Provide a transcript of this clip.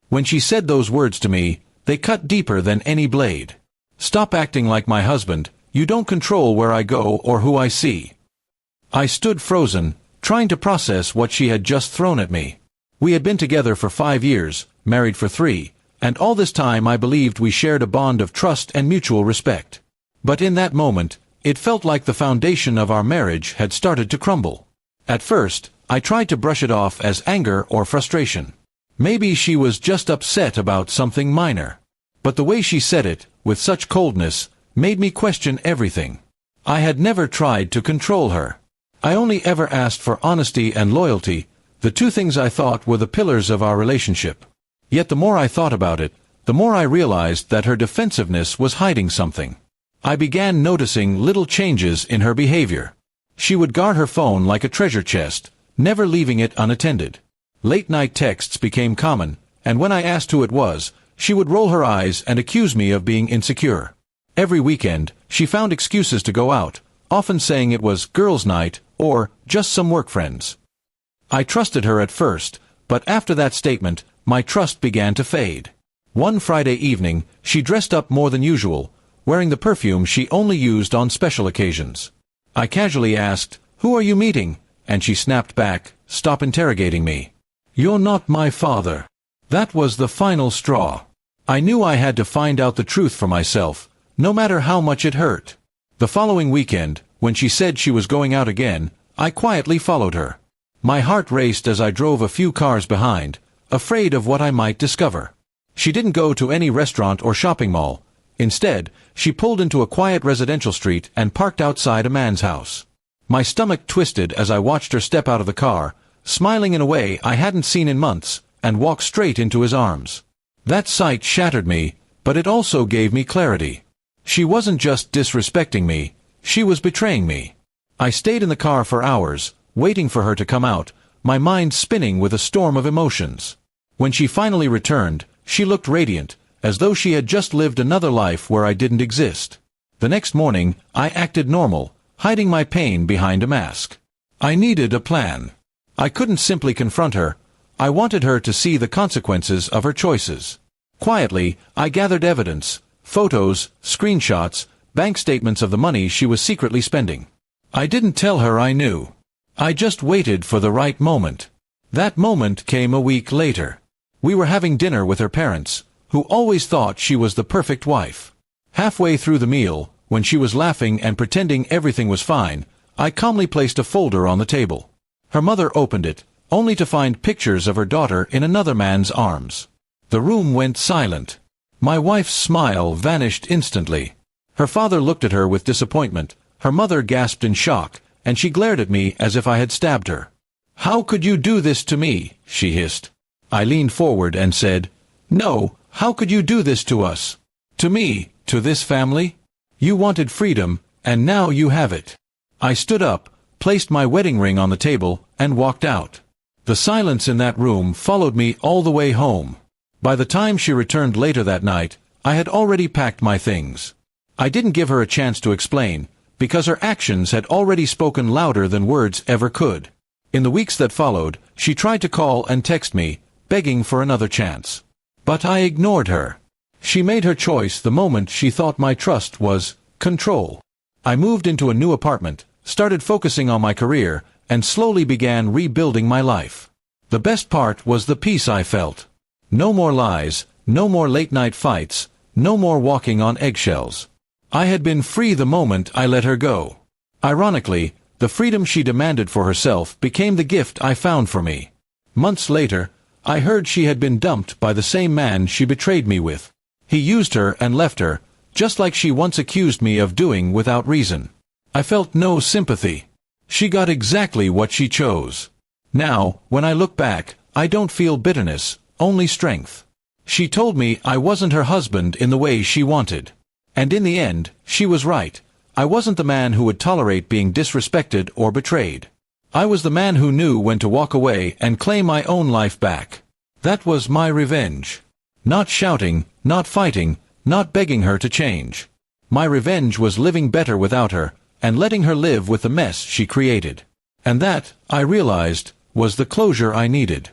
When she said those words to me, they cut deeper than any blade. "Stop acting like my husband, you don't control where I go or who I see." I stood frozen, trying to process what she had just thrown at me. We had been together for 5 years, married for 3, and all this time I believed we shared a bond of trust and mutual respect. But in that moment, it felt like the foundation of our marriage had started to crumble. At first, I tried to brush it off as anger or frustration. Maybe she was just upset about something minor. But the way she said it, with such coldness, made me question everything. I had never tried to control her. I only ever asked for honesty and loyalty, the two things I thought were the pillars of our relationship. Yet the more I thought about it, the more I realized that her defensiveness was hiding something. I began noticing little changes in her behavior. She would guard her phone like a treasure chest, never leaving it unattended. Late-night texts became common, and when I asked who it was, she would roll her eyes and accuse me of being insecure. Every weekend, she found excuses to go out, often saying it was girls' night or just some work friends. I trusted her at first, but after that statement, my trust began to fade. One Friday evening, she dressed up more than usual, wearing the perfume she only used on special occasions. I casually asked, "Who are you meeting?" And she snapped back, "Stop interrogating me. You're not my father." That was the final straw. I knew I had to find out the truth for myself, no matter how much it hurt. The following weekend, when she said she was going out again, I quietly followed her. My heart raced as I drove a few cars behind, afraid of what I might discover. She didn't go to any restaurant or shopping mall. Instead, she pulled into a quiet residential street and parked outside a man's house. My stomach twisted as I watched her step out of the car, smiling in a way I hadn't seen in months, and walk straight into his arms. That sight shattered me, but it also gave me clarity. She wasn't just disrespecting me, she was betraying me. I stayed in the car for hours, waiting for her to come out, my mind spinning with a storm of emotions. When she finally returned, she looked radiant, as though she had just lived another life where I didn't exist. The next morning, I acted normal, hiding my pain behind a mask. I needed a plan. I couldn't simply confront her. I wanted her to see the consequences of her choices. Quietly, I gathered evidence, photos, screenshots, bank statements of the money she was secretly spending. I didn't tell her I knew. I just waited for the right moment. That moment came a week later. We were having dinner with her parents, who always thought she was the perfect wife. Halfway through the meal, when she was laughing and pretending everything was fine, I calmly placed a folder on the table. Her mother opened it, only to find pictures of her daughter in another man's arms. The room went silent. My wife's smile vanished instantly. Her father looked at her with disappointment, her mother gasped in shock, and she glared at me as if I had stabbed her. "How could you do this to me?" she hissed. I leaned forward and said, "No, how could you do this to us? To me, to this family? You wanted freedom, and now you have it." I stood up, placed my wedding ring on the table, and walked out. The silence in that room followed me all the way home. By the time she returned later that night, I had already packed my things. I didn't give her a chance to explain, because her actions had already spoken louder than words ever could. In the weeks that followed, she tried to call and text me, begging for another chance. But I ignored her. She made her choice the moment she thought my trust was control. I moved into a new apartment, started focusing on my career, and slowly began rebuilding my life. The best part was the peace I felt. No more lies, no more late-night fights, no more walking on eggshells. I had been free the moment I let her go. Ironically, the freedom she demanded for herself became the gift I found for me. Months later, I heard she had been dumped by the same man she betrayed me with. He used her and left her, just like she once accused me of doing without reason. I felt no sympathy. She got exactly what she chose. Now, when I look back, I don't feel bitterness, only strength. She told me I wasn't her husband in the way she wanted. And in the end, she was right. I wasn't the man who would tolerate being disrespected or betrayed. I was the man who knew when to walk away and claim my own life back. That was my revenge. Not shouting, not fighting, not begging her to change. My revenge was living better without her, and letting her live with the mess she created. And that, I realized, was the closure I needed.